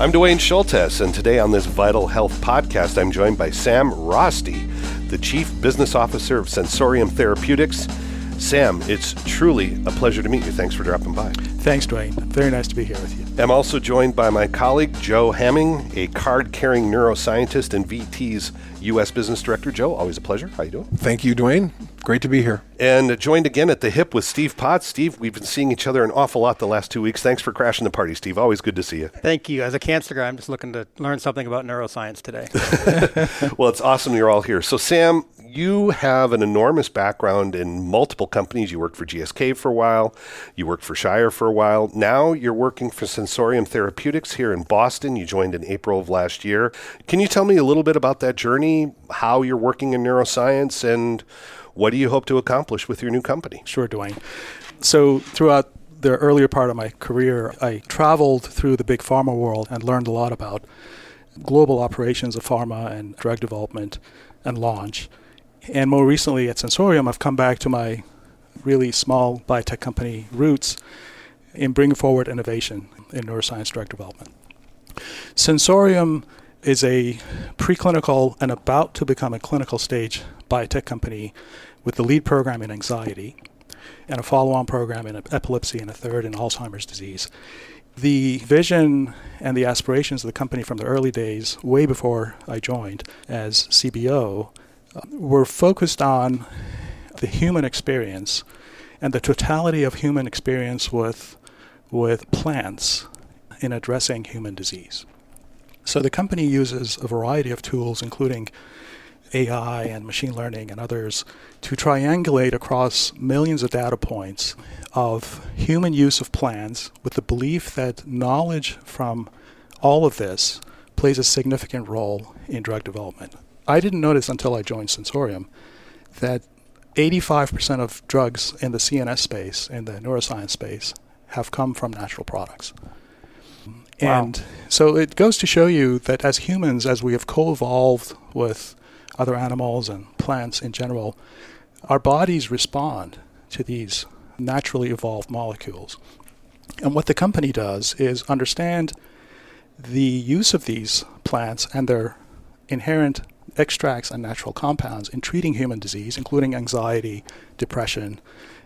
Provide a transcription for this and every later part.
I'm Dwayne Schultes, and today on this Vital Health podcast, I'm joined by Sam Rasty, the Chief Business Officer of Sensorium Therapeutics. Sam, it's truly a pleasure to meet you. Thanks for dropping by. Thanks, Dwayne. Very nice to be here with you. I'm also joined by my colleague, Joe Hammang, a card-carrying neuroscientist and VT's U.S. Business Director. Joe, always a pleasure. How you doing? Thank you, Dwayne. Great to be here. And joined again at the hip with Steve Potts. Steve, we've been seeing each other an awful lot the last 2 weeks. Thanks for crashing the party, Steve. Always good to see you. Thank you. As a cancer guy, I'm just looking to learn something about neuroscience today. Well, it's awesome you're all here. So, Sam, you have an enormous background in multiple companies. You worked for GSK for a while. You worked for Shire for a while. Now you're working for Sensorium Therapeutics here in Boston. You joined in April of last year. Can you tell me a little bit about that journey, how you're working in neuroscience, and what do you hope to accomplish with your new company? Sure, Dwayne. So throughout the earlier part of my career, I traveled through the big pharma world and learned a lot about global operations of pharma and drug development and launch. And more recently at Sensorium, I've come back to my really small biotech company roots in bringing forward innovation in neuroscience drug development. Sensorium is a preclinical and about to become a clinical stage biotech company with the lead program in anxiety and a follow-on program in epilepsy and a third in Alzheimer's disease. The vision and the aspirations of the company from the early days, way before I joined as CBO, were focused on the human experience and the totality of human experience with plants in addressing human disease. So the company uses a variety of tools, including AI and machine learning and others, to triangulate across millions of data points of human use of plants with the belief that knowledge from all of this plays a significant role in drug development. I didn't notice until I joined Sensorium that 85% of drugs in the CNS space, in the neuroscience space, have come from natural products. Wow. And so it goes to show you that as humans, as we have co-evolved with other animals and plants in general, our bodies respond to these naturally evolved molecules. And what the company does is understand the use of these plants and their inherent extracts and natural compounds in treating human disease, including anxiety, depression,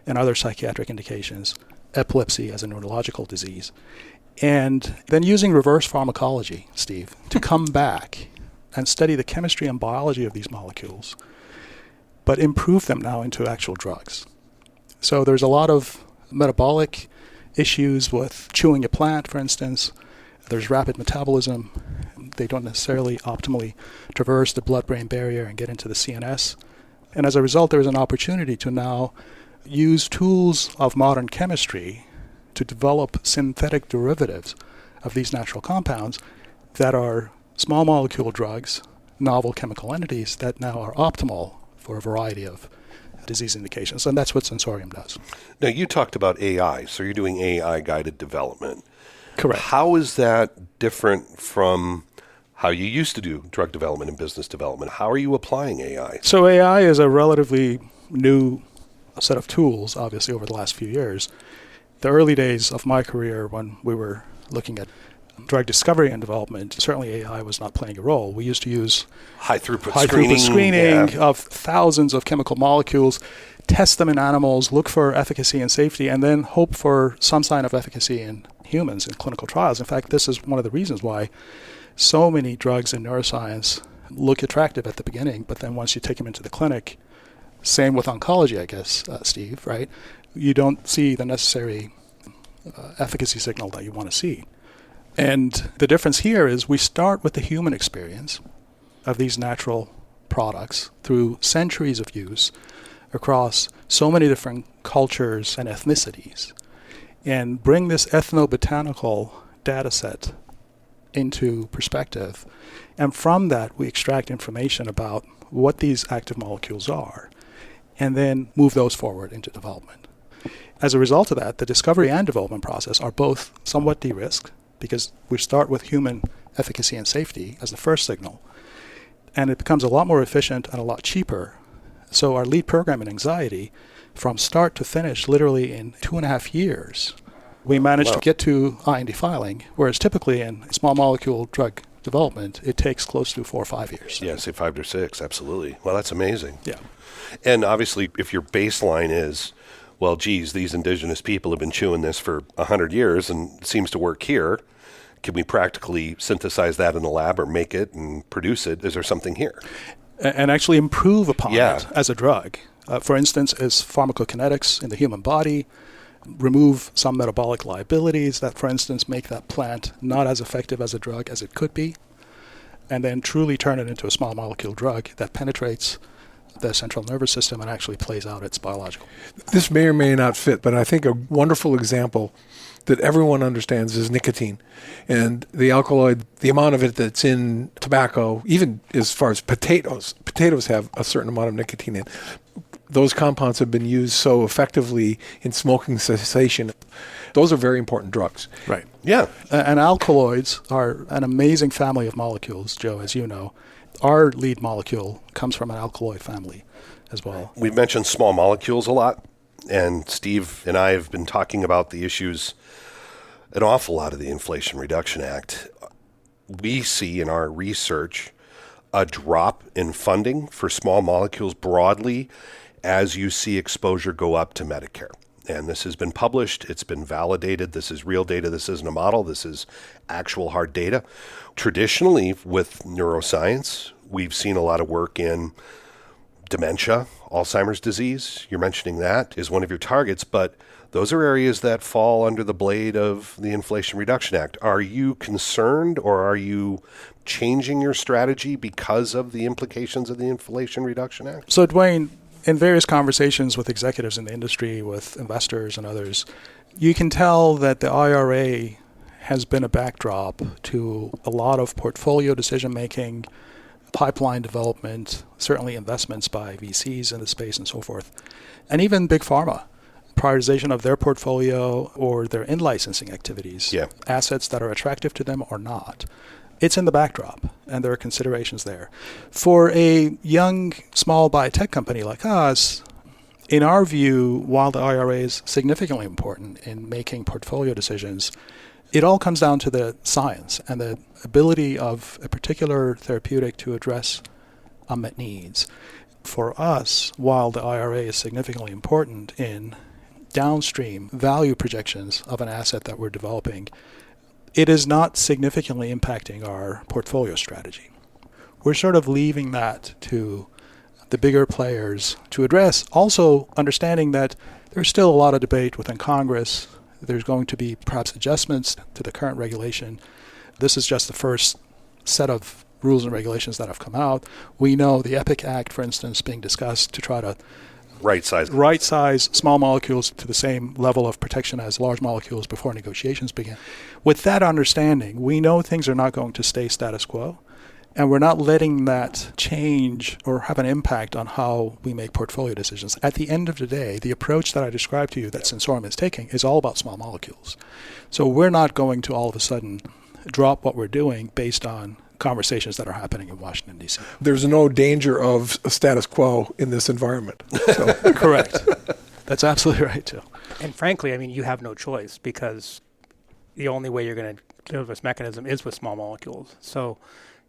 and other psychiatric indications, epilepsy as a neurological disease. And then using reverse pharmacology, Steve, to come back and study the chemistry and biology of these molecules, but improve them now into actual drugs. So there's a lot of metabolic issues with chewing a plant, for instance. There's rapid metabolism. They don't necessarily optimally traverse the blood-brain barrier and get into the CNS. And as a result, there is an opportunity to now use tools of modern chemistry to develop synthetic derivatives of these natural compounds that are small molecule drugs, novel chemical entities that now are optimal for a variety of disease indications. And that's what Sensorium does. Now, you talked about AI, so you're doing AI-guided development. Correct. How is that different from how you used to do drug development and business development? How are you applying AI? So AI is a relatively new set of tools, obviously, over the last few years. The early days of my career, when we were looking at drug discovery and development, certainly AI was not playing a role. We used to use high-throughput screening of thousands of chemical molecules, test them in animals, look for efficacy and safety, and then hope for some sign of efficacy in humans in clinical trials. In fact, this is one of the reasons why so many drugs in neuroscience look attractive at the beginning, but then once you take them into the clinic, same with oncology, I guess, Steve, right? You don't see the necessary efficacy signal that you want to see. And the difference here is we start with the human experience of these natural products through centuries of use across so many different cultures and ethnicities, and bring this ethnobotanical data set into perspective. And from that, we extract information about what these active molecules are, and then move those forward into development. As a result of that, the discovery and development process are both somewhat de-risked, because we start with human efficacy and safety as the first signal, and it becomes a lot more efficient and a lot cheaper. So our lead program in anxiety, from start to finish, literally in 2.5 years, we managed to get to IND filing, whereas typically in small molecule drug development, it takes close to 4 or 5 years. Yeah, say 5 to 6, absolutely. Well, that's amazing. Yeah. And obviously, if your baseline is, well, geez, these indigenous people have been chewing this for 100 years and it seems to work here, can we practically synthesize that in the lab or make it and produce it? Is there something here? And actually improve upon it as a drug. For instance, is pharmacokinetics in the human body, remove some metabolic liabilities that, for instance, make that plant not as effective as a drug as it could be, and then truly turn it into a small molecule drug that penetrates the central nervous system and actually plays out its biological. This may or may not fit, but I think a wonderful example that everyone understands is nicotine. And the alkaloid, the amount of it that's in tobacco, even as far as potatoes have a certain amount of nicotine in. Those compounds have been used so effectively in smoking cessation. Those are very important drugs. Right. Yeah. And alkaloids are an amazing family of molecules, Joe, as you know. Our lead molecule comes from an alkaloid family as well. We've mentioned small molecules a lot, and Steve and I have been talking about the issues an awful lot of the Inflation Reduction Act. We see in our research a drop in funding for small molecules broadly as you see exposure go up to Medicare. And this has been published. It's been validated. This is real data. This isn't a model. This is actual hard data. Traditionally, with neuroscience, we've seen a lot of work in dementia, Alzheimer's disease. You're mentioning that is one of your targets, but those are areas that fall under the blade of the Inflation Reduction Act. Are you concerned, or are you changing your strategy because of the implications of the Inflation Reduction Act? So, Dwayne, in various conversations with executives in the industry, with investors and others, you can tell that the IRA has been a backdrop to a lot of portfolio decision-making, pipeline development, certainly investments by VCs in the space and so forth, and even big pharma, prioritization of their portfolio or their in-licensing activities, assets that are attractive to them or not. It's in the backdrop, and there are considerations there. For a young, small biotech company like us, in our view, while the IRA is significantly important in making portfolio decisions, it all comes down to the science and the ability of a particular therapeutic to address unmet needs. For us, while the IRA is significantly important in downstream value projections of an asset that we're developing, it is not significantly impacting our portfolio strategy. We're sort of leaving that to the bigger players to address, also understanding that there's still a lot of debate within Congress. There's going to be perhaps adjustments to the current regulation. This is just the first set of rules and regulations that have come out. We know the EPIC Act, for instance, being discussed to try to right size small molecules to the same level of protection as large molecules before negotiations begin. With that understanding, we know things are not going to stay status quo, and we're not letting that change or have an impact on how we make portfolio decisions. At the end of the day, the approach that I described to you that Sensorium is taking is all about small molecules. So we're not going to all of a sudden drop what we're doing based on conversations that are happening in Washington, D.C. There's no danger of a status quo in this environment. So. Correct. That's absolutely right, too. And frankly, I mean, you have no choice because the only way you're going to deal with this mechanism is with small molecules. So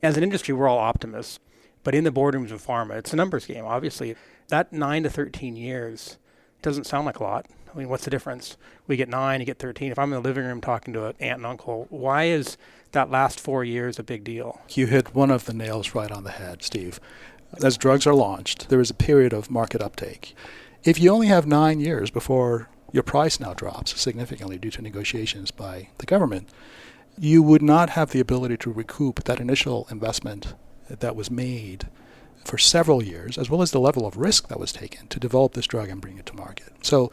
as an industry, we're all optimists. But in the boardrooms of pharma, it's a numbers game, obviously. That 9 to 13 years doesn't sound like a lot. I mean, what's the difference? We get 9, you get 13. If I'm in the living room talking to an aunt and uncle, why is that last 4 years a big deal? You hit one of the nails right on the head, Steve. As drugs are launched, there is a period of market uptake. If you only have 9 years before your price now drops significantly due to negotiations by the government, you would not have the ability to recoup that initial investment that was made for several years, as well as the level of risk that was taken to develop this drug and bring it to market. So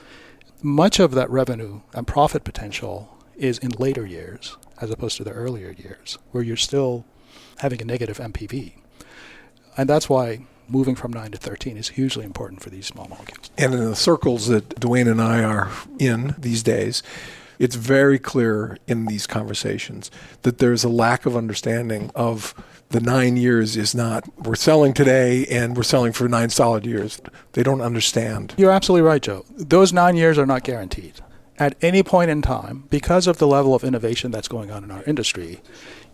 much of that revenue and profit potential is in later years, as opposed to the earlier years, where you're still having a negative MPV. And that's why moving from 9 to 13 is hugely important for these small molecules. And in the circles that Dwayne and I are in these days, it's very clear in these conversations that there's a lack of understanding of the 9 years is not, we're selling today and we're selling for 9 solid years. They don't understand. You're absolutely right, Joe. Those 9 years are not guaranteed. at any point in time, because of the level of innovation that's going on in our industry,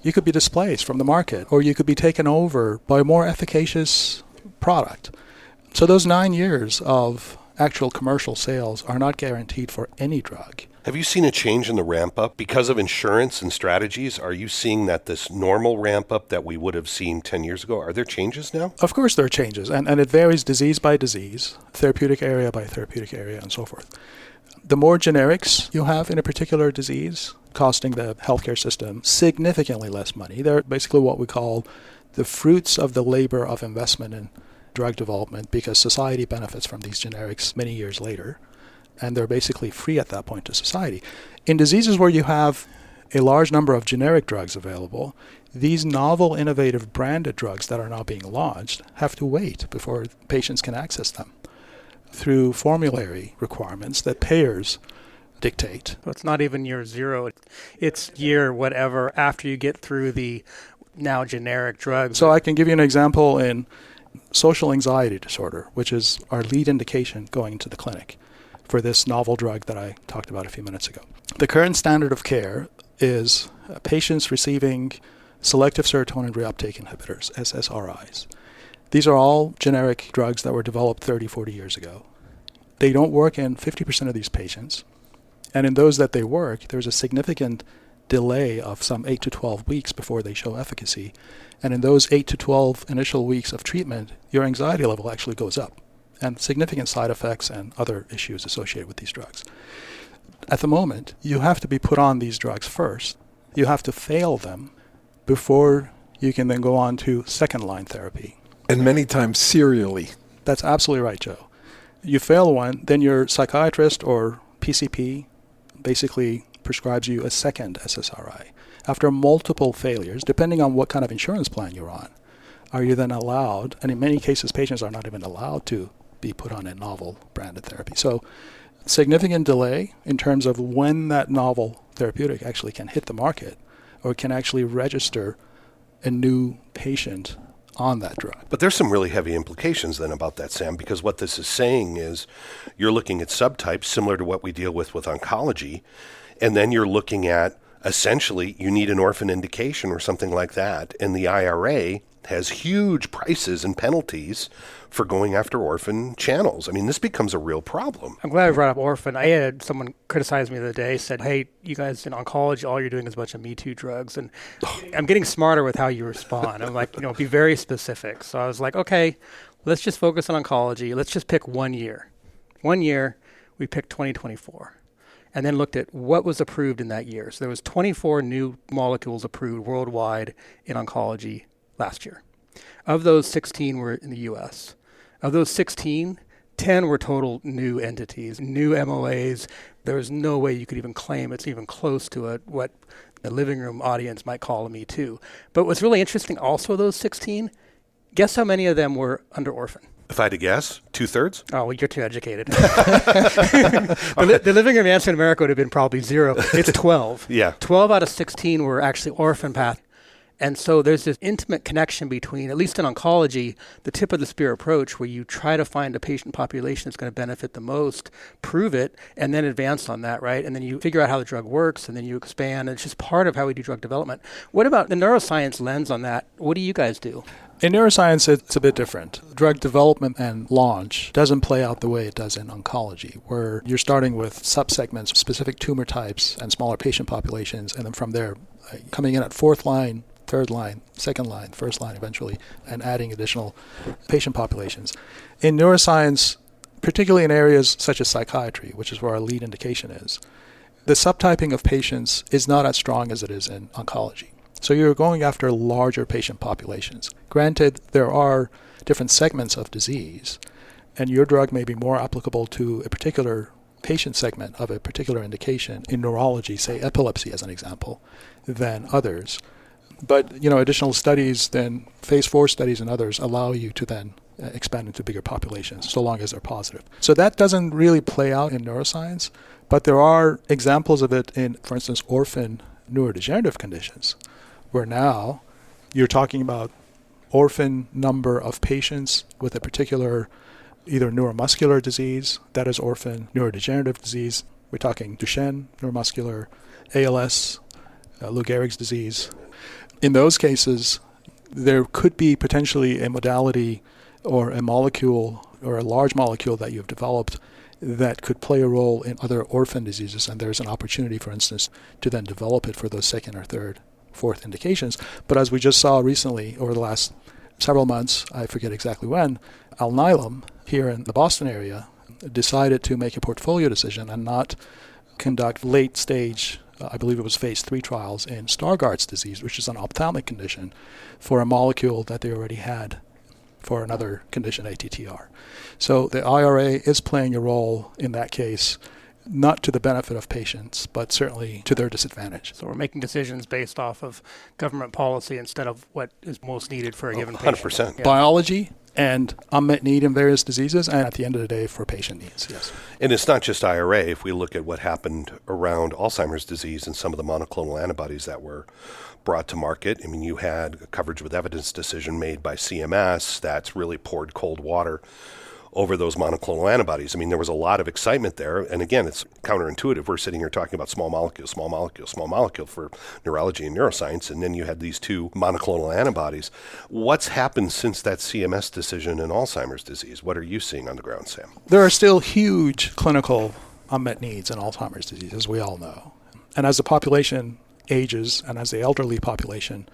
you could be displaced from the market, or you could be taken over by a more efficacious product. So those 9 years of actual commercial sales are not guaranteed for any drug. Have you seen a change in the ramp up because of insurance and strategies? Are you seeing that this normal ramp up that we would have seen 10 years ago, are there changes now? Of course there are changes, and it varies disease by disease, therapeutic area by therapeutic area, and so forth. The more generics you have in a particular disease, costing the healthcare system significantly less money. They're basically what we call the fruits of the labor of investment in drug development, because society benefits from these generics many years later, and they're basically free at that point to society. In diseases where you have a large number of generic drugs available, these novel, innovative, branded drugs that are now being launched have to wait before patients can access them through formulary requirements that payers dictate. So it's not even year zero. It's year whatever after you get through the now generic drugs. So I can give you an example in social anxiety disorder, which is our lead indication going into the clinic for this novel drug that I talked about a few minutes ago. The current standard of care is patients receiving selective serotonin reuptake inhibitors, SSRIs. These are all generic drugs that were developed 30, 40 years ago. They don't work in 50% of these patients. And in those that they work, there's a significant delay of some 8 to 12 weeks before they show efficacy. And in those 8 to 12 initial weeks of treatment, your anxiety level actually goes up, and significant side effects and other issues associated with these drugs. At the moment, you have to be put on these drugs first. You have to fail them before you can then go on to second-line therapy. And many times serially. That's absolutely right, Joe. You fail one, then your psychiatrist or PCP basically prescribes you a second SSRI. After multiple failures, depending on what kind of insurance plan you're on, are you then allowed, and in many cases patients are not even allowed to be put on a novel branded therapy. So significant delay in terms of when that novel therapeutic actually can hit the market or can actually register a new patient on that drug. But there's some really heavy implications then about that, Sam, because what this is saying is you're looking at subtypes similar to what we deal with oncology, and then you're looking at essentially you need an orphan indication or something like that, and the IRA has huge prices and penalties for going after orphan channels. I mean, this becomes a real problem. I'm glad I brought up orphan. I had someone criticize me the other day, said, hey, you guys in oncology, all you're doing is a bunch of Me Too drugs. And I'm getting smarter with how you respond. I'm like, be very specific. So I was like, okay, let's just focus on oncology. Let's just pick 1 year. 1 year, we picked 2024. And then looked at what was approved in that year. So there was 24 new molecules approved worldwide in oncology last year. Of those, 16 were in the U.S. Of those 16, 10 were total new entities, new MOAs. There was no way you could even claim it's even close to what the living room audience might call a Me Too. But what's really interesting also, those 16, guess how many of them were under orphan? If I had to guess, 2/3? Oh, well, you're too educated. The living room answer in America would have been probably 0. It's 12. Yeah. 12 out of 16 were actually orphan path. And so there's this intimate connection between, at least in oncology, the tip of the spear approach where you try to find a patient population that's going to benefit the most, prove it, and then advance on that, right? And then you figure out how the drug works, and then you expand. And it's just part of how we do drug development. What about the neuroscience lens on that? What do you guys do? In neuroscience, it's a bit different. Drug development and launch doesn't play out the way it does in oncology, where you're starting with subsegments, specific tumor types, and smaller patient populations, and then from there, coming in at fourth line, third line, second line, first line eventually, and adding additional patient populations. In neuroscience, particularly in areas such as psychiatry, which is where our lead indication is, the subtyping of patients is not as strong as it is in oncology. So you're going after larger patient populations. Granted, there are different segments of disease, and your drug may be more applicable to a particular patient segment of a particular indication in neurology, say epilepsy as an example, than others. But, additional studies, then phase 4 studies and others allow you to then expand into bigger populations, so long as they're positive. So that doesn't really play out in neuroscience, but there are examples of it in, for instance, orphan neurodegenerative conditions, where now you're talking about orphan number of patients with a particular either neuromuscular disease, that is orphan neurodegenerative disease, We're talking Duchenne, neuromuscular, ALS, Lou Gehrig's disease. In those cases, there could be potentially a modality or a molecule or a large molecule that you've developed that could play a role in other orphan diseases, and there's an opportunity, for instance, to then develop it for those second or third, fourth indications. But as we just saw recently over the last several months, I forget exactly when, Alnylam here in the Boston area decided to make a portfolio decision and not conduct late stage, I believe it was phase 3 trials in Stargardt's disease, which is an ophthalmic condition, for a molecule that they already had for another condition, ATTR. So the IRA is playing a role in that case, not to the benefit of patients, but certainly to their disadvantage. So we're making decisions based off of government policy instead of what is most needed for a given patient. 100%. Yeah. Biology and unmet need in various diseases, and at the end of the day, for patient needs, yes. And it's not just IRA. If we look at what happened around Alzheimer's disease and some of the monoclonal antibodies that were brought to market, I mean, you had a coverage with evidence decision made by CMS that's really poured cold water over those monoclonal antibodies. I mean, there was a lot of excitement there. And again, it's counterintuitive. We're sitting here talking about small molecule for neurology and neuroscience. And then you had these two monoclonal antibodies. What's happened since that CMS decision in Alzheimer's disease? What are you seeing on the ground, Sam? There are still huge clinical unmet needs in Alzheimer's disease, as we all know. And as the population ages and as the elderly population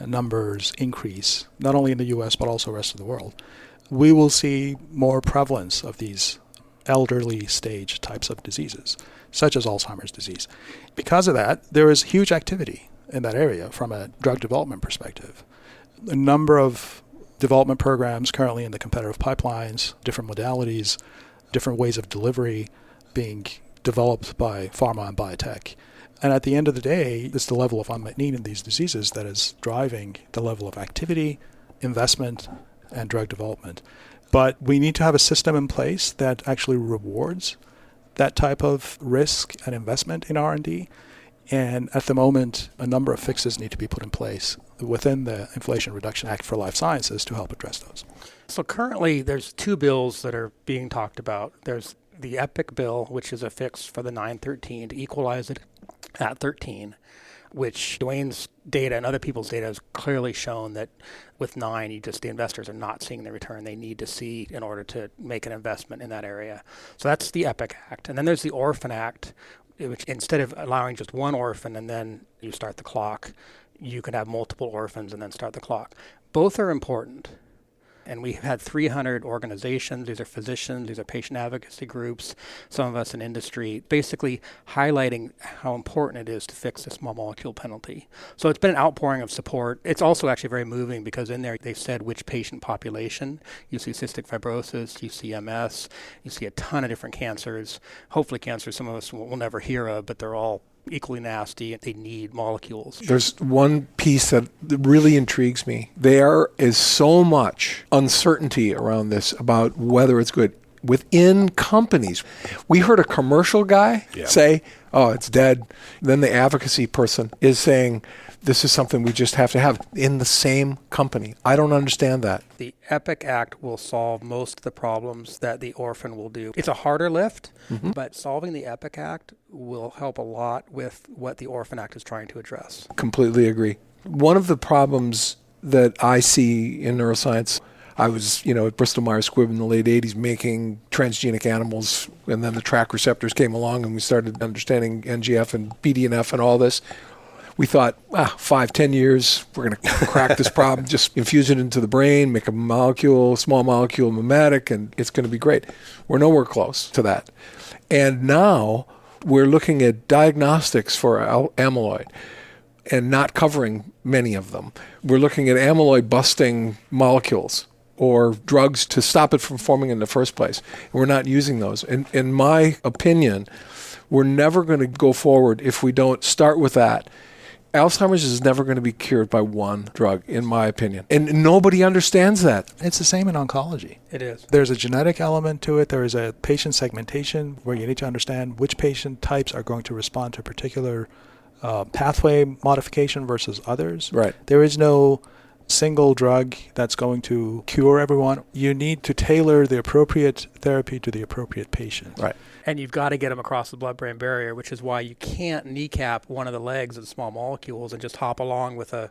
numbers increase, not only in the U.S., but also the rest of the world, we will see more prevalence of these elderly stage types of diseases, such as Alzheimer's disease. Because of that, there is huge activity in that area from a drug development perspective. A number of development programs currently in the competitive pipelines, different modalities, different ways of delivery being developed by pharma and biotech. And at the end of the day, it's the level of unmet need in these diseases that is driving the level of activity, investment, and drug development. But we need to have a system in place that actually rewards that type of risk and investment in R&D. And at the moment, a number of fixes need to be put in place within the Inflation Reduction Act for Life Sciences to help address those. So currently, there's two bills that are being talked about. There's the EPIC bill, which is a fix for the 913 to equalize it at 13, which Dwayne's data and other people's data has clearly shown that with 9, the investors are not seeing the return they need to see in order to make an investment in that area. So that's the EPIC Act. And then there's the Orphan Act, which instead of allowing just one orphan and then you start the clock, you can have multiple orphans and then start the clock. Both are important. And we had 300 organizations. These are physicians, these are patient advocacy groups, some of us in industry, basically highlighting how important it is to fix the small molecule penalty. So it's been an outpouring of support. It's also actually very moving because in there they've said which patient population. You see cystic fibrosis, you see MS, you see a ton of different cancers. Hopefully cancers some of us will never hear of, but they're all equally nasty and they need molecules. There's one piece that really intrigues me. There is so much uncertainty around this about whether it's good. Within companies, we heard a commercial guy say, oh, it's dead. Then the advocacy person is saying, this is something we just have to have in the same company. I don't understand that. The EPIC Act will solve most of the problems that the orphan will do. It's a harder lift, but solving the EPIC Act will help a lot with what the Orphan Act is trying to address. Completely agree. One of the problems that I see in neuroscience, I was, at Bristol Myers Squibb in the late 80s making transgenic animals, and then the TRAC receptors came along and we started understanding NGF and BDNF and all this. We thought, 5-10 years, we're going to crack this problem, just infuse it into the brain, make a molecule, small molecule mimetic, and it's going to be great. We're nowhere close to that. And now we're looking at diagnostics for amyloid and not covering many of them. We're looking at amyloid busting molecules or drugs to stop it from forming in the first place. We're not using those. In my opinion, we're never going to go forward if we don't start with that. Alzheimer's is never going to be cured by one drug, in my opinion. And nobody understands that. It's the same in oncology. It is. There's a genetic element to it. There is a patient segmentation where you need to understand which patient types are going to respond to a particular pathway modification versus others. Right. There is no single drug that's going to cure everyone. You need to tailor the appropriate therapy to the appropriate patient. Right. And you've got to get them across the blood-brain barrier, which is why you can't kneecap one of the legs of small molecules and just hop along with a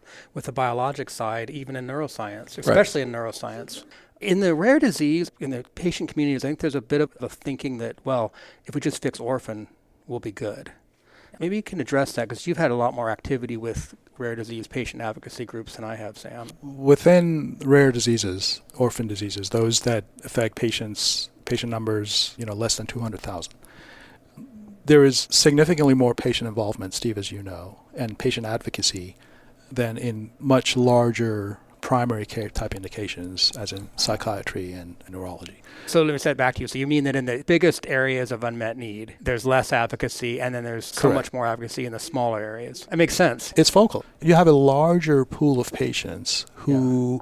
biologic side, even in neuroscience, especially in neuroscience. In the rare disease, in the patient communities, I think there's a bit of a thinking that, well, if we just fix orphan, we'll be good. Maybe you can address that, because you've had a lot more activity with rare disease patient advocacy groups than I have, Sam. Within rare diseases, orphan diseases, those that affect patient numbers, less than 200,000, there is significantly more patient involvement, Steve, as you know, and patient advocacy than in much larger primary care type indications, as in psychiatry and neurology. So let me say it back to you. So you mean that in the biggest areas of unmet need, there's less advocacy, and then there's so much more advocacy in the smaller areas? That makes sense. It's focal. You have a larger pool of patients who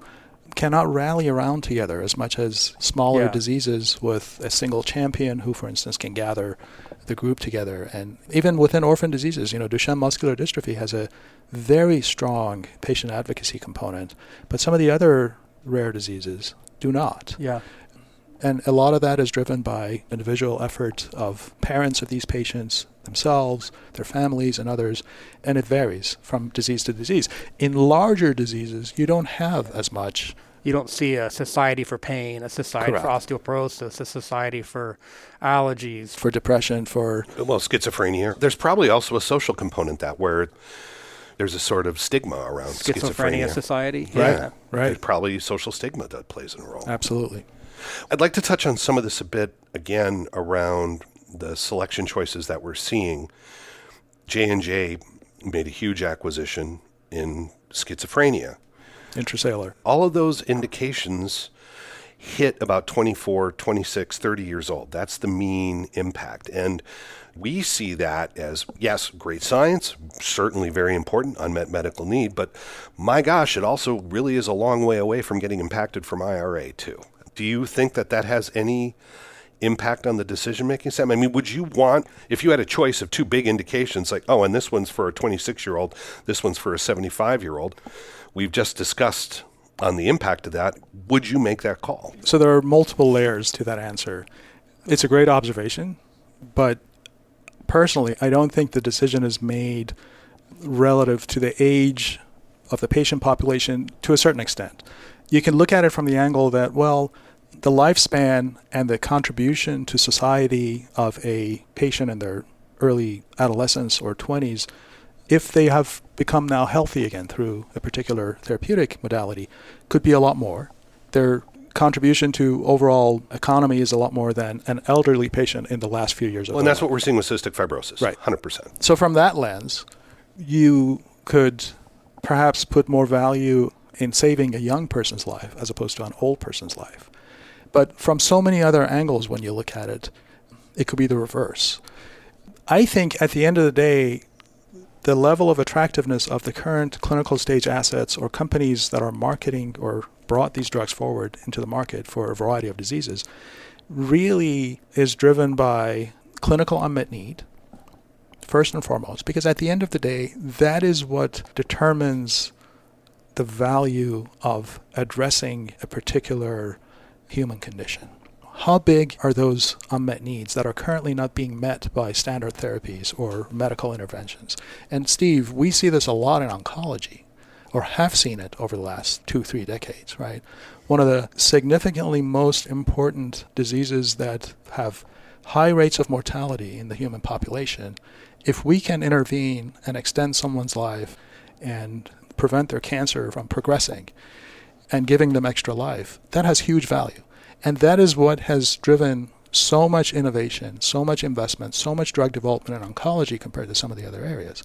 cannot rally around together as much as smaller diseases with a single champion who, for instance, can gather the group together. And even within orphan diseases, Duchenne muscular dystrophy has a very strong patient advocacy component, but some of the other rare diseases do not. Yeah. And a lot of that is driven by individual effort of parents of these patients themselves, their families, and others, and it varies from disease to disease. In larger diseases, you don't have as much. You don't see a society for pain, a society for osteoporosis, a society for allergies. For depression, for... Well, schizophrenia. There's probably also a social component where there's a sort of stigma around schizophrenia. Society? Right. There's probably social stigma that plays a role. Absolutely. I'd like to touch on some of this a bit, again, around the selection choices that we're seeing. J&J made a huge acquisition in schizophrenia. Intracellular. All of those indications hit about 24, 26, 30 years old. That's the mean impact. And we see that as, yes, great science, certainly very important, unmet medical need, but my gosh, it also really is a long way away from getting impacted from IRA too. Do you think that has any impact on the decision-making, Sam? I mean, would you want, if you had a choice of two big indications, like, and this one's for a 26-year-old, this one's for a 75-year-old, we've just discussed on the impact of that, would you make that call? So there are multiple layers to that answer. It's a great observation, but personally, I don't think the decision is made relative to the age of the patient population to a certain extent. You can look at it from the angle that, the lifespan and the contribution to society of a patient in their early adolescence or 20s, if they have become now healthy again through a particular therapeutic modality, could be a lot more. Their contribution to overall economy is a lot more than an elderly patient in the last few years of their and that's life. what we're seeing with cystic fibrosis, right? 100%. So from that lens, you could perhaps put more value in saving a young person's life as opposed to an old person's life. But from so many other angles, when you look at it, it could be the reverse. I think at the end of the day, the level of attractiveness of the current clinical stage assets or companies that are marketing or brought these drugs forward into the market for a variety of diseases really is driven by clinical unmet need, first and foremost, because at the end of the day, that is what determines the value of addressing a particular human condition. How big are those unmet needs that are currently not being met by standard therapies or medical interventions? And Steve, we see this a lot in oncology, or have seen it over the last 2-3 decades, right? One of the significantly most important diseases that have high rates of mortality in the human population, if we can intervene and extend someone's life and prevent their cancer from progressing and giving them extra life, that has huge value. And that is what has driven so much innovation, so much investment, so much drug development in oncology compared to some of the other areas.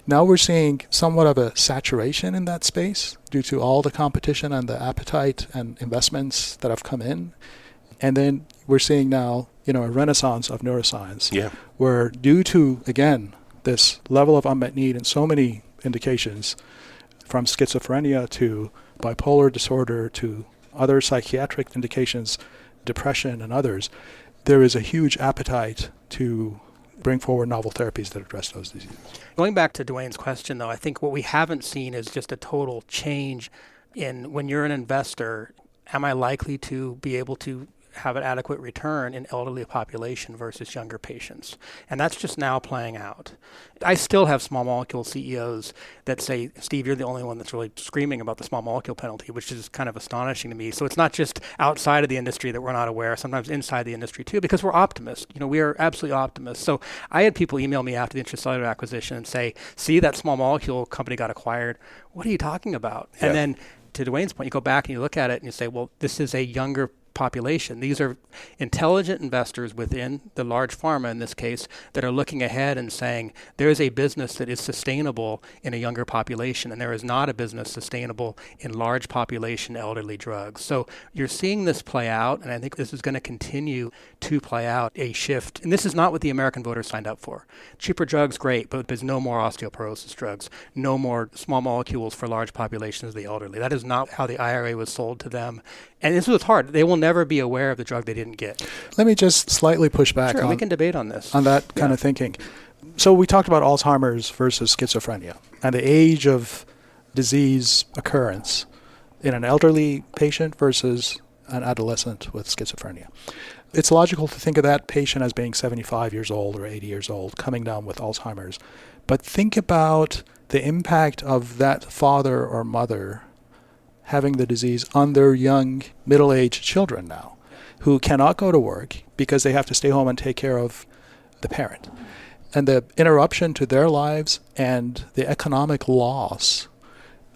Now we're seeing somewhat of a saturation in that space due to all the competition and the appetite and investments that have come in. And then we're seeing now, a renaissance of neuroscience, where due to, again, this level of unmet need in so many indications, from schizophrenia to bipolar disorder to other psychiatric indications, depression and others, there is a huge appetite to bring forward novel therapies that address those diseases. Going back to Dwayne's question, though, I think what we haven't seen is just a total change in when you're an investor, am I likely to be able to have an adequate return in elderly population versus younger patients? And that's just now playing out. I still have small molecule CEOs that say, Steve, you're the only one that's really screaming about the small molecule penalty, which is kind of astonishing to me. So it's not just outside of the industry that we're not aware, sometimes inside the industry too, because we're optimists. We are absolutely optimists. So I had people email me after the intracellular acquisition and say, see, that small molecule company got acquired. What are you talking about? Yeah. And then to Dwayne's point, you go back and you look at it and you say, well, this is a younger population. These are intelligent investors within the large pharma, in this case, that are looking ahead and saying there is a business that is sustainable in a younger population, and there is not a business sustainable in large population elderly drugs. So you're seeing this play out, and I think this is going to continue to play out, a shift. And this is not what the American voters signed up for. Cheaper drugs, great, but there's no more osteoporosis drugs, no more small molecules for large populations of the elderly. That is not how the IRA was sold to them. And this was hard. They will never be aware of the drug they didn't get. Let me just slightly push back we can debate on this. On that kind of thinking. So we talked about Alzheimer's versus schizophrenia and the age of disease occurrence in an elderly patient versus an adolescent with schizophrenia. It's logical to think of that patient as being 75 years old or 80 years old, coming down with Alzheimer's. But think about the impact of that father or mother having the disease on their young, middle-aged children now, who cannot go to work because they have to stay home and take care of the parent. And the interruption to their lives and the economic loss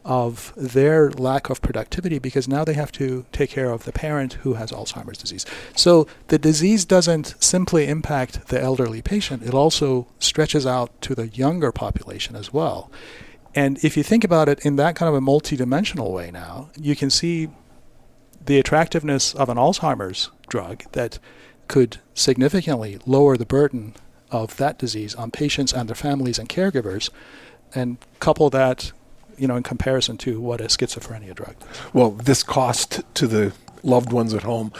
of their lack of productivity because now they have to take care of the parent who has Alzheimer's disease. So the disease doesn't simply impact the elderly patient, it also stretches out to the younger population as well. And if you think about it in that kind of a multidimensional way now, you can see the attractiveness of an Alzheimer's drug that could significantly lower the burden of that disease on patients and their families and caregivers, and couple that, in comparison to what a schizophrenia drug does. Well, this cost to the loved ones at home,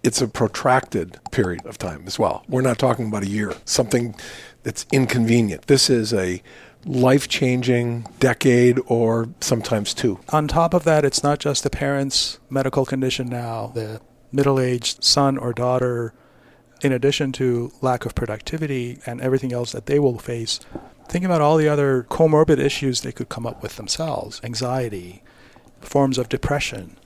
it's a protracted period of time as well. We're not talking about a year, something that's inconvenient. This is a life-changing decade or sometimes two. On top of that, it's not just the parent's medical condition now, the middle-aged son or daughter, in addition to lack of productivity and everything else that they will face. Think about all the other comorbid issues they could come up with themselves, anxiety, forms of depression,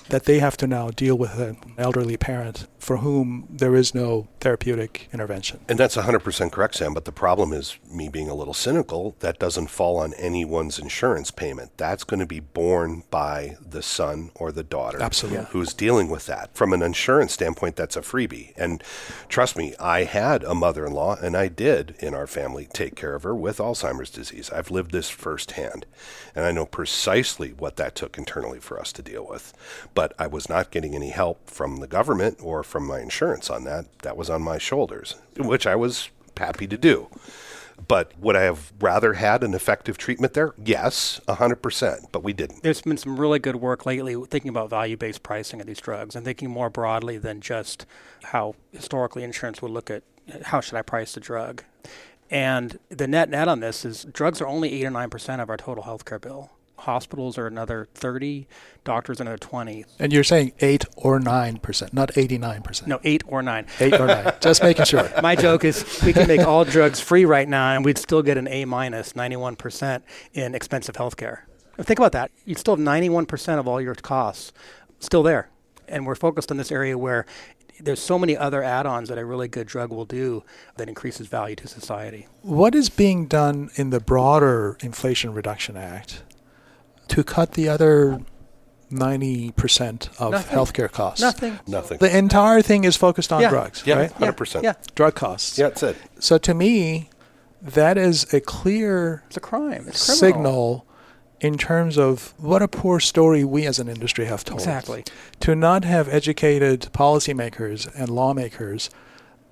that they have to now deal with an elderly parent for whom there is no therapeutic intervention. And that's 100% correct, Sam, but the problem is, me being a little cynical, that doesn't fall on anyone's insurance payment. That's going to be borne by the son or the daughter. Absolutely. Who's dealing with that. From an insurance standpoint, that's a freebie. And trust me, I had a mother-in-law, and I did, in our family, take care of her with Alzheimer's disease. I've lived this firsthand, and I know precisely what that took internally for us to deal with. But I was not getting any help from the government or from my insurance on that. That was on my shoulders, which I was happy to do. But would I have rather had an effective treatment there? Yes, 100%, but we didn't. There's been some really good work lately thinking about value-based pricing of these drugs and thinking more broadly than just how historically insurance would look at how should I price the drug. And the net on this is drugs are only 8 or 9% of our total healthcare bill. Hospitals are another 30, doctors another 20. And you're saying 8 or 9%, not 89%. No, 8 or 9. 8 or 9. Just making sure. My joke is we can make all drugs free right now and we'd still get an A-, 91% in expensive healthcare. Think about that. You'd still have 91% of all your costs still there. And we're focused on this area where there's so many other add-ons that a really good drug will do that increases value to society. What is being done in the broader Inflation Reduction Act to cut the other 90% of healthcare costs? Nothing. The entire thing is focused on drugs, right? 100%. Yeah. Drug costs. Yeah, that's it. So to me, that is a clear It's a crime. It's signal in terms of what a poor story we as an industry have told. Exactly. To not have educated policymakers and lawmakers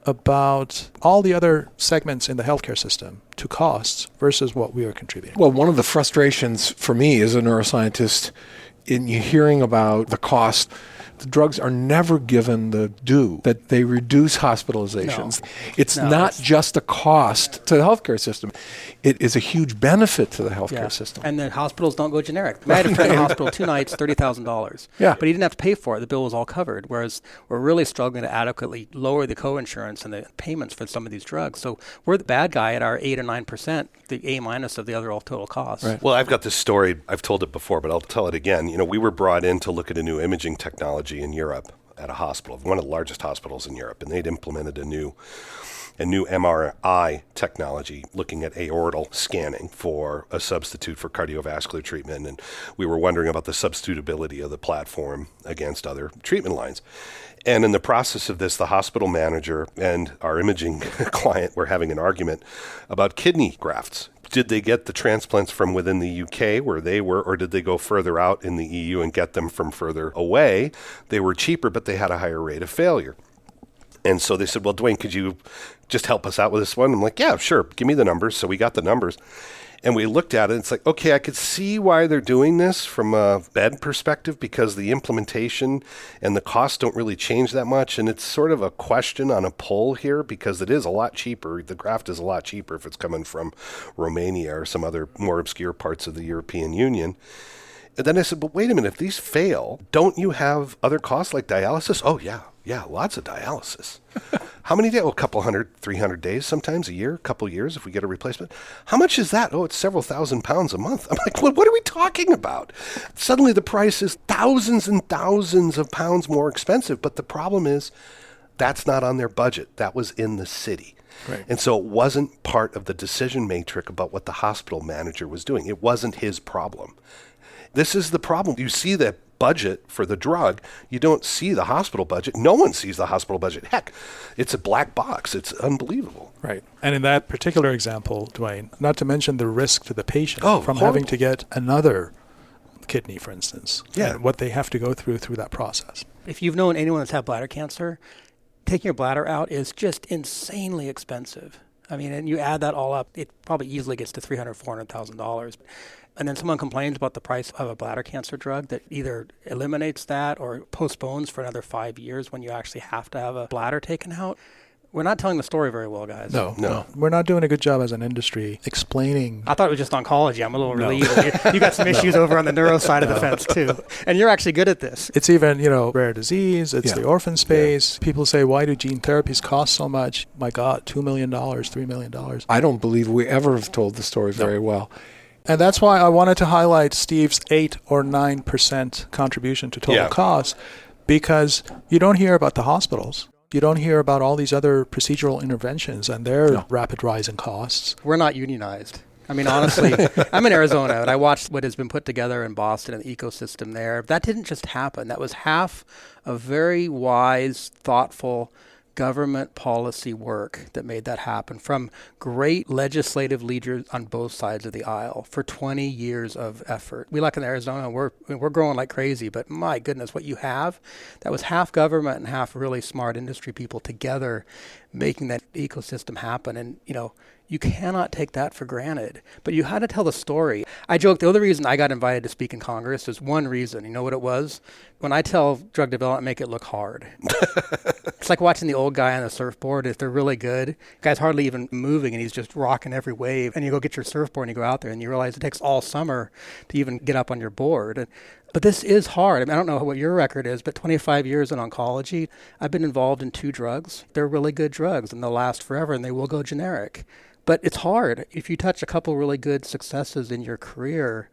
about all the other segments in the healthcare system to costs versus what we are contributing. Well, one of the frustrations for me as a neuroscientist and you're hearing about the cost. The drugs are never given the due that they reduce hospitalizations. No. It's not just a cost to the healthcare system. It is a huge benefit to the healthcare system. And the hospitals don't go generic. I had a friend in the hospital 2 nights, $30,000. Yeah. But he didn't have to pay for it. The bill was all covered. Whereas we're really struggling to adequately lower the co-insurance and the payments for some of these drugs. So we're the bad guy at our 8 or 9%, the A- of the other all total costs. Right. Well, I've got this story. I've told it before, but I'll tell it again. We were brought in to look at a new imaging technology in Europe at a hospital, one of the largest hospitals in Europe, and they'd implemented a new MRI technology looking at aortal scanning for a substitute for cardiovascular treatment, and we were wondering about the substitutability of the platform against other treatment lines. And in the process of this, the hospital manager and our imaging client were having an argument about kidney grafts. Did they get the transplants from within the UK where they were, or did they go further out in the EU and get them from further away? They were cheaper, but they had a higher rate of failure. And so they said, well, Dwayne, could you just help us out with this one? I'm like, yeah, sure. Give me the numbers. So we got the numbers. And we looked at it. And it's like, okay, I could see why they're doing this from a bed perspective because the implementation and the costs don't really change that much. And it's sort of a question on a poll here because it is a lot cheaper. The graft is a lot cheaper if it's coming from Romania or some other more obscure parts of the European Union. And then I said, but wait a minute, if these fail, don't you have other costs like dialysis? Oh, yeah, lots of dialysis. How many days? Oh, a couple 100, 300 days, sometimes a year, a couple years if we get a replacement. How much is that? Oh, it's several £1,000s a month. I'm like, what are we talking about? Suddenly the price is thousands and thousands of pounds more expensive. But the problem is that's not on their budget. That was in the city. Right. And so it wasn't part of the decision matrix about what the hospital manager was doing. It wasn't his problem. This is the problem. You see the budget for the drug. You don't see the hospital budget. No one sees the hospital budget. Heck, it's a black box. It's unbelievable. Right. And in that particular example, Dwayne, not to mention the risk to the patient from horrible. having to get another kidney, for instance, Yeah. and what they have to go through that process. If you've known anyone that's had bladder cancer, taking your bladder out is just insanely expensive. I mean, and you add that all up, it probably easily gets to $300,000, $400,000. And then someone complains about the price of a bladder cancer drug that either eliminates that or postpones for another 5 years when you actually have to have a bladder taken out. We're not telling the story very well, guys. No. We're not doing a good job as an industry explaining. I thought it was just oncology. I'm a little relieved. You got some issues over on the neuro side of the fence, too. And you're actually good at this. It's even, rare disease. It's the orphan space. Yeah. People say, why do gene therapies cost so much? My God, $2 million, $3 million. I don't believe we ever have told the story very well. And that's why I wanted to highlight Steve's 8 or 9% contribution to total costs, because you don't hear about the hospitals. You don't hear about all these other procedural interventions and their rapid rise in costs. We're not unionized. I mean, honestly, I'm in Arizona, and I watched what has been put together in Boston and the ecosystem there. That didn't just happen. That was half of very wise, thoughtful government policy work that made that happen from great legislative leaders on both sides of the aisle for 20 years of effort. We like in Arizona, we're growing like crazy, but my goodness, what you have, that was half government and half really smart industry people together making that ecosystem happen. And, you cannot take that for granted. But you had to tell the story. I joke the other reason I got invited to speak in Congress is one reason. You know what it was? When I tell drug development, make it look hard. It's like watching the old guy on the surfboard. If they're really good, the guy's hardly even moving and he's just rocking every wave. And you go get your surfboard and you go out there and you realize it takes all summer to even get up on your board. But this is hard. I mean, I don't know what your record is, but 25 years in oncology, I've been involved in 2 drugs. They're really good drugs and they'll last forever and they will go generic. But it's hard. If you touch a couple really good successes in your career,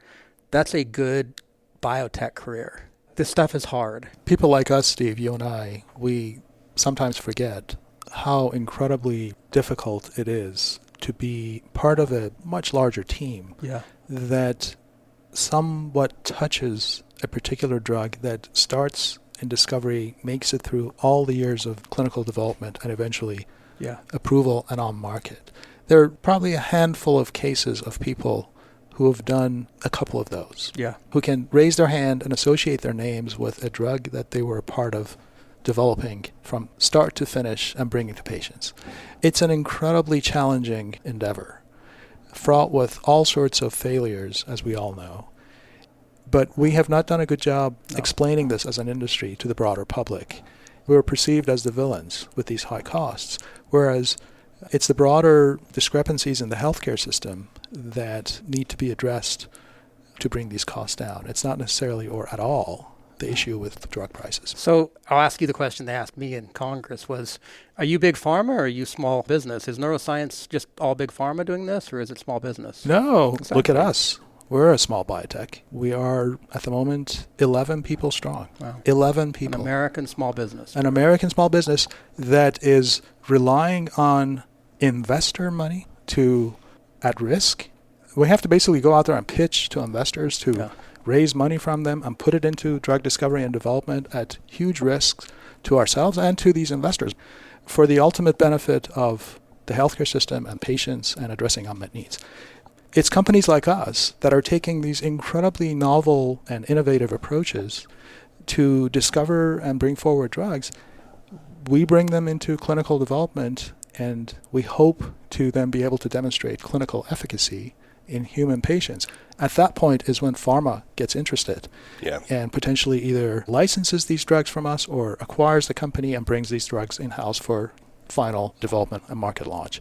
that's a good biotech career. This stuff is hard. People like us, Steve, you and I, we sometimes forget how incredibly difficult it is to be part of a much larger team that somewhat touches a particular drug that starts in discovery, makes it through all the years of clinical development and eventually approval and on market. There are probably a handful of cases of people who have done a couple of those, who can raise their hand and associate their names with a drug that they were a part of developing from start to finish and bringing to patients. It's an incredibly challenging endeavor, fraught with all sorts of failures, as we all know. But we have not done a good job explaining this as an industry to the broader public. We're perceived as the villains with these high costs, whereas it's the broader discrepancies in the healthcare system that need to be addressed to bring these costs down. It's not necessarily or at all the issue with drug prices. So I'll ask you the question they asked me in Congress was, are you big pharma or are you small business? Is neuroscience just all big pharma doing this, or is it small business? No, Exactly. Look at us. We're a small biotech. We are, at the moment, 11 people strong. Wow. 11 people. An American small business. An American small business that is relying on investor money at risk. We have to basically go out there and pitch to investors to raise money from them and put it into drug discovery and development at huge risks to ourselves and to these investors for the ultimate benefit of the healthcare system and patients and addressing unmet needs. It's companies like us that are taking these incredibly novel and innovative approaches to discover and bring forward drugs. We bring them into clinical development, and we hope to then be able to demonstrate clinical efficacy in human patients. At that point is when pharma gets interested and potentially either licenses these drugs from us or acquires the company and brings these drugs in-house for final development and market launch.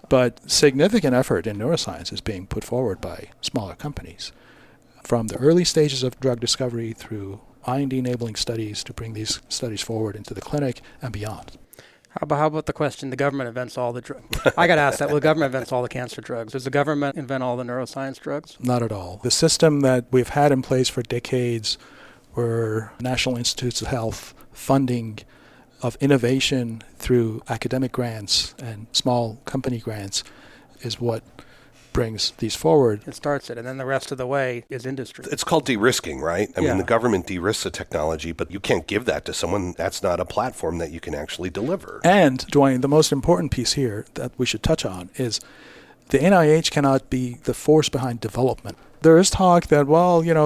But significant effort in neuroscience is being put forward by smaller companies, from the early stages of drug discovery through IND-enabling studies to bring these studies forward into the clinic and beyond. How about the question, the government invents all the drugs? I got asked that. Well, the government invents all the cancer drugs. Does the government invent all the neuroscience drugs? Not at all. The system that we've had in place for decades, where National Institutes of Health funding of innovation through academic grants and small company grants is what brings these forward. It starts it, and then the rest of the way is industry. It's called de-risking, right? I mean, the government de-risks the technology, but you can't give that to someone. That's not a platform that you can actually deliver. And, Dwayne, the most important piece here that we should touch on is the NIH cannot be the force behind development. There is talk that,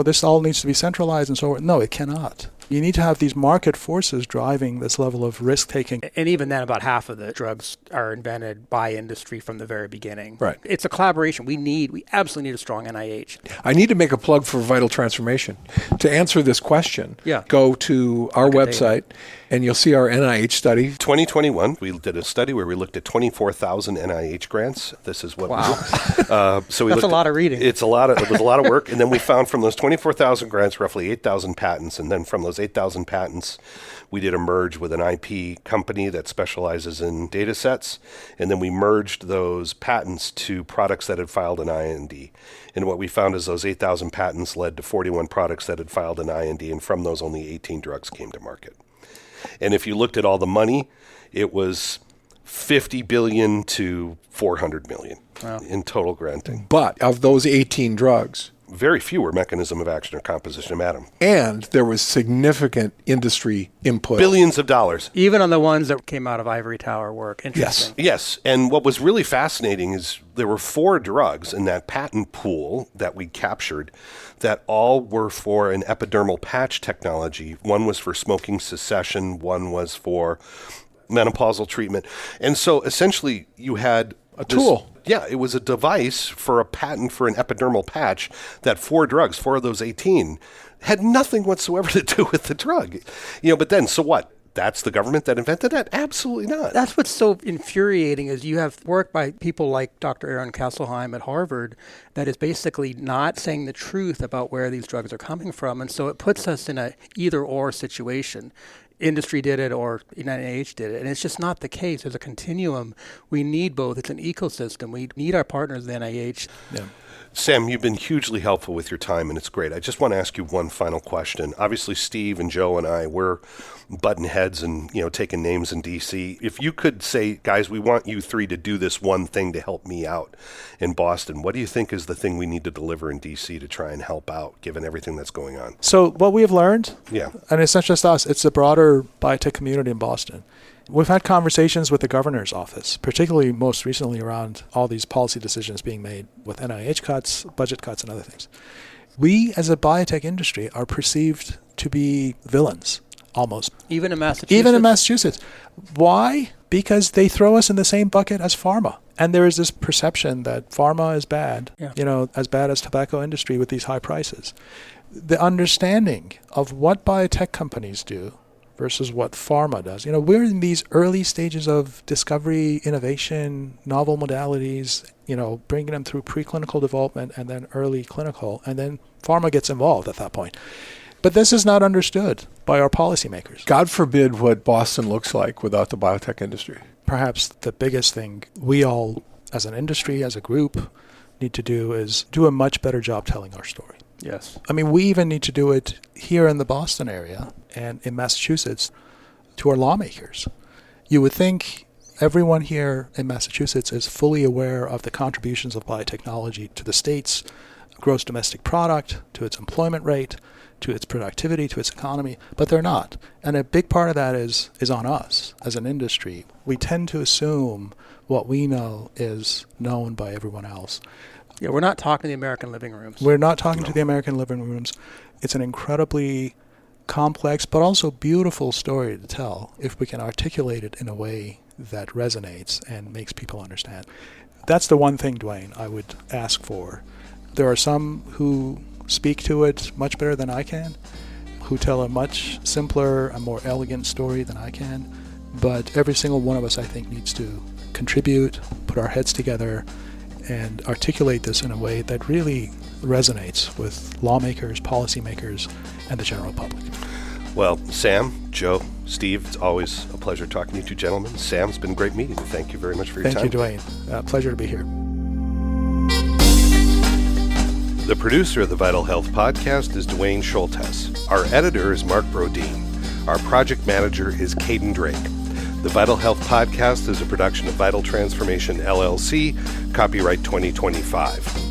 this all needs to be centralized and so on. No, it cannot. You need to have these market forces driving this level of risk-taking. And even then, about half of the drugs are invented by industry from the very beginning. Right. It's a collaboration. We absolutely need a strong NIH. I need to make a plug for Vital Transformation. To answer this question, go to our website, and you'll see our NIH study. 2021, we did a study where we looked at 24,000 NIH grants. This is what we so we That's a lot of reading. It was a lot of work. And then we found from those 24,000 grants, roughly 8,000 patents. And then from those 8,000 patents, we did a merge with an IP company that specializes in data sets. And then we merged those patents to products that had filed an IND. And what we found is those 8,000 patents led to 41 products that had filed an IND. And from those, only 18 drugs came to market. And if you looked at all the money, it was $50 billion to $400 million in total granting. But of those 18 drugs, very few were mechanism of action or composition of matter. And there was significant industry input. Billions of dollars. Even on the ones that came out of ivory tower work. Interesting. Yes. And what was really fascinating is there were 4 drugs in that patent pool that we captured that all were for an epidermal patch technology. One was for smoking cessation. One was for menopausal treatment. And so essentially you had a tool. Yeah, it was a device for a patent for an epidermal patch that 4 drugs, 4 of those 18, had nothing whatsoever to do with the drug. But then, so what? That's the government that invented that? Absolutely not. That's what's so infuriating is you have work by people like Dr. Aaron Kesselheim at Harvard that is basically not saying the truth about where these drugs are coming from. And so it puts us in a either-or situation. Industry did it or NIH did it. And it's just not the case. There's a continuum. We need both. It's an ecosystem. We need our partners, the NIH. Yeah. Sam, you've been hugely helpful with your time, and it's great. I just want to ask you one final question. Obviously, Steve and Joe and I, we're button heads and, taking names in D.C. If you could say, guys, we want you 3 to do this one thing to help me out in Boston, what do you think is the thing we need to deliver in D.C. to try and help out, given everything that's going on? So what we have learned, and it's not just us, it's the broader biotech community in Boston. We've had conversations with the governor's office, particularly most recently around all these policy decisions being made with NIH cuts, budget cuts, and other things. We, as a biotech industry, are perceived to be villains, almost. Even in Massachusetts? Why? Because they throw us in the same bucket as pharma. And there is this perception that pharma is bad, Yeah. as bad as tobacco industry with these high prices. The understanding of what biotech companies do versus what pharma does. We're in these early stages of discovery, innovation, novel modalities, bringing them through preclinical development and then early clinical, and then pharma gets involved at that point. But this is not understood by our policymakers. God forbid what Boston looks like without the biotech industry. Perhaps the biggest thing we all, as an industry, as a group, need to do is do a much better job telling our story. Yes. I mean, we even need to do it here in the Boston area and in Massachusetts to our lawmakers. You would think everyone here in Massachusetts is fully aware of the contributions of biotechnology to the state's gross domestic product, to its employment rate, to its productivity, to its economy, but they're not. And a big part of that is on us as an industry. We tend to assume what we know is known by everyone else. Yeah, we're not talking the American living rooms. We're not talking to the American living rooms. It's an incredibly complex but also beautiful story to tell if we can articulate it in a way that resonates and makes people understand. That's the one thing, Dwayne, I would ask for. There are some who speak to it much better than I can, who tell a much simpler and more elegant story than I can, but every single one of us, I think, needs to contribute, put our heads together, and articulate this in a way that really resonates with lawmakers, policymakers, and the general public. Well, Sam, Joe, Steve, it's always a pleasure talking to you two gentlemen. Sam, it's been a great meeting. Thank you very much for your time. Thank you, Dwayne. Pleasure to be here. The producer of the Vital Health Podcast is Dwayne Schultes. Our editor is Mark Brodeen. Our project manager is Caden Drake. The Vital Health Podcast is a production of Vital Transformation, LLC, copyright 2025.